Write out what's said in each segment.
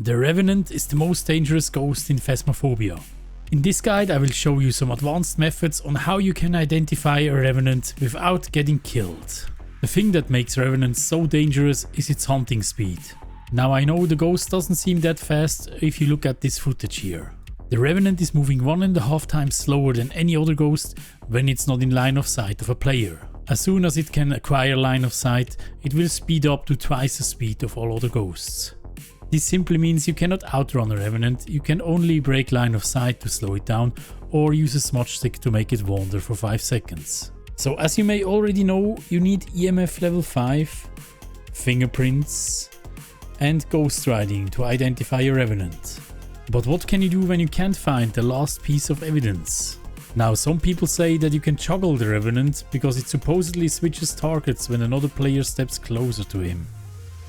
The Revenant is the most dangerous ghost in Phasmophobia. In this guide I will show you some advanced methods on how you can identify a Revenant without getting killed. The thing that makes Revenants so dangerous is its hunting speed. Now I know the ghost doesn't seem that fast if you look at this footage here. The Revenant is moving 1.5 times slower than any other ghost when it's not in line of sight of a player. As soon as it can acquire line of sight, it will speed up to twice the speed of all other ghosts. This simply means you cannot outrun a Revenant, you can only break line of sight to slow it down or use a smudge stick to make it wander for 5 seconds. So as you may already know, you need EMF level 5, fingerprints and ghost riding to identify a Revenant. But what can you do when you can't find the last piece of evidence? Now some people say that you can juggle the Revenant because it supposedly switches targets when another player steps closer to him.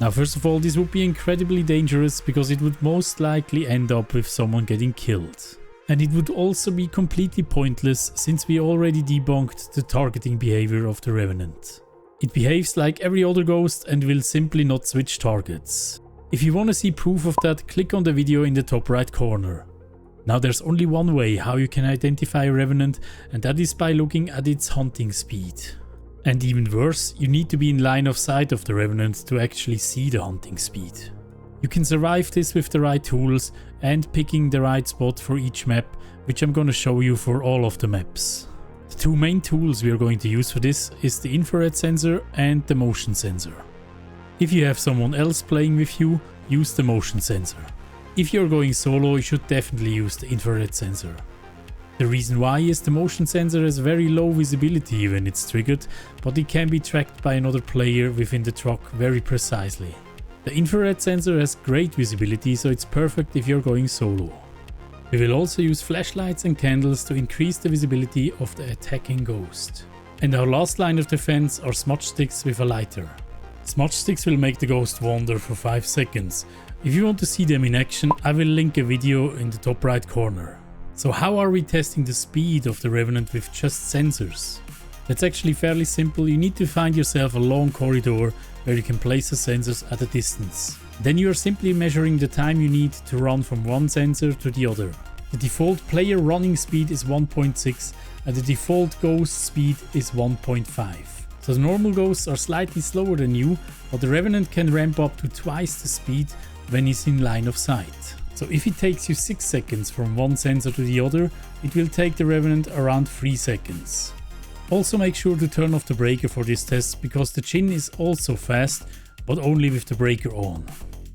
Now first of all, this would be incredibly dangerous because it would most likely end up with someone getting killed. And it would also be completely pointless since we already debunked the targeting behavior of the Revenant. It behaves like every other ghost and will simply not switch targets. If you want to see proof of that, click on the video in the top right corner. Now there's only one way how you can identify a Revenant, and that is by looking at its hunting speed. And even worse, you need to be in line of sight of the Revenant to actually see the hunting speed. You can survive this with the right tools and picking the right spot for each map, which I'm gonna show you for all of the maps. The two main tools we are going to use for this is the infrared sensor and the motion sensor. If you have someone else playing with you, use the motion sensor. If you're going solo, you should definitely use the infrared sensor. The reason why is the motion sensor has very low visibility when it's triggered, but it can be tracked by another player within the truck very precisely. The infrared sensor has great visibility, so it's perfect if you're going solo. We will also use flashlights and candles to increase the visibility of the attacking ghost. And our last line of defense are smudge sticks with a lighter. Smudge sticks will make the ghost wander for 5 seconds. If you want to see them in action, I will link a video in the top right corner. So how are we testing the speed of the Revenant with just sensors? That's actually fairly simple. You need to find yourself a long corridor where you can place the sensors at a distance. Then you are simply measuring the time you need to run from one sensor to the other. The default player running speed is 1.6 and the default ghost speed is 1.5. So the normal ghosts are slightly slower than you, but the Revenant can ramp up to twice the speed when he's in line of sight. So if it takes you 6 seconds from one sensor to the other, it will take the Revenant around 3 seconds. Also make sure to turn off the breaker for this test because the Djinn is also fast, but only with the breaker on.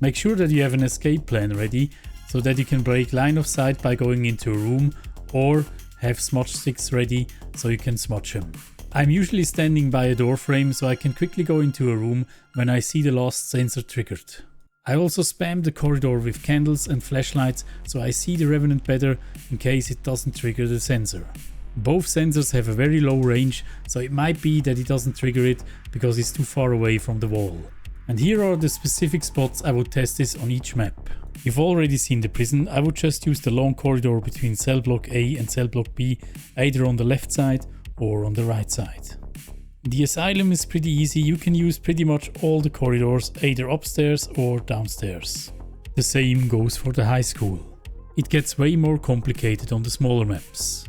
Make sure that you have an escape plan ready so that you can break line of sight by going into a room, or have smudge sticks ready so you can smudge him. I'm usually standing by a door frame so I can quickly go into a room when I see the last sensor triggered. I also spam the corridor with candles and flashlights so I see the Revenant better in case it doesn't trigger the sensor. Both sensors have a very low range, so it might be that it doesn't trigger it because it's too far away from the wall. And here are the specific spots I would test this on each map. You've already seen the prison. I would just use the long corridor between cell block A and cell block B, either on the left side or on the right side. The asylum is pretty easy. You can use pretty much all the corridors, either upstairs or downstairs. The same goes for the high school. It gets way more complicated on the smaller maps.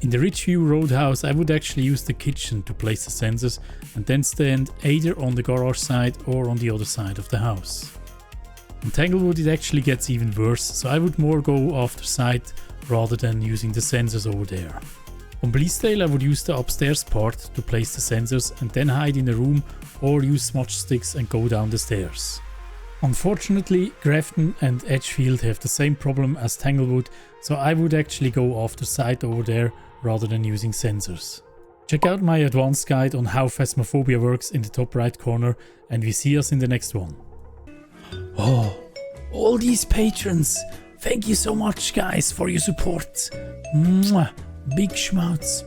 In the Ridgeview Roadhouse, I would actually use the kitchen to place the sensors and then stand either on the garage side or on the other side of the house. On Tanglewood it actually gets even worse, so I would more go after sight rather than using the sensors over there. On Bleasdale I would use the upstairs part to place the sensors and then hide in a room or use smudge sticks and go down the stairs. Unfortunately, Grafton and Edgefield have the same problem as Tanglewood, so I would actually go after sight over there rather than using sensors. Check out my advanced guide on how Phasmophobia works in the top right corner, and we see us in the next one. Oh, all these patrons! Thank you so much guys for your support! Mwah. Big schmouts!